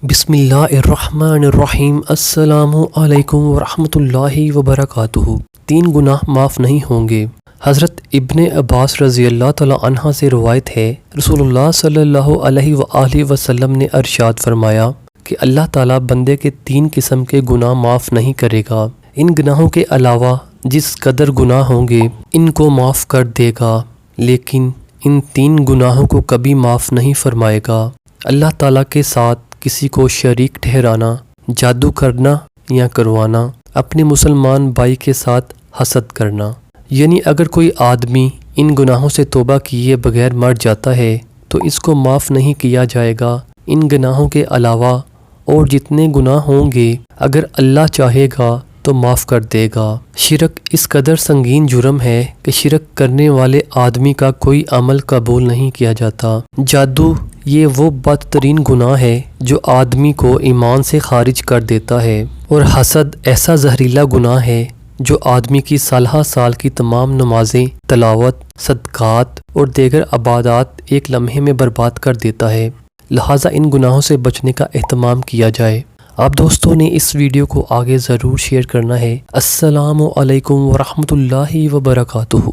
بسم اللہ الرحمن الرحیم۔ السلام علیکم ورحمۃ اللہ وبرکاتہ۔ 3 گناہ معاف نہیں ہوں گے۔ حضرت ابن عباس رضی اللہ تعالی عنہ سے روایت ہے، رسول اللہ صلی اللہ علیہ وآلہ وسلم نے ارشاد فرمایا کہ اللہ تعالیٰ بندے کے 3 قسم کے گناہ معاف نہیں کرے گا۔ ان گناہوں کے علاوہ جس قدر گناہ ہوں گے ان کو معاف کر دے گا، لیکن ان 3 گناہوں کو کبھی معاف نہیں فرمائے گا۔ اللہ تعالیٰ کے ساتھ کسی کو شریک ٹھہرانا، جادو کرنا یا کروانا، اپنے مسلمان بھائی کے ساتھ حسد کرنا۔ یعنی اگر کوئی آدمی ان گناہوں سے توبہ کیے بغیر مر جاتا ہے تو اس کو معاف نہیں کیا جائے گا۔ ان گناہوں کے علاوہ اور جتنے گناہ ہوں گے اگر اللہ چاہے گا تو معاف کر دے گا۔ شرک اس قدر سنگین جرم ہے کہ شرک کرنے والے آدمی کا کوئی عمل قبول نہیں کیا جاتا۔ جادو یہ وہ بدترین گناہ ہے جو آدمی کو ایمان سے خارج کر دیتا ہے، اور حسد ایسا زہریلا گناہ ہے جو آدمی کی سالہ سال کی تمام نمازیں، تلاوت، صدقات اور دیگر عبادات ایک لمحے میں برباد کر دیتا ہے۔ لہٰذا ان گناہوں سے بچنے کا اہتمام کیا جائے۔ آپ دوستوں نے اس ویڈیو کو آگے ضرور شیئر کرنا ہے۔ السلام علیکم ورحمۃ اللہ وبرکاتہ۔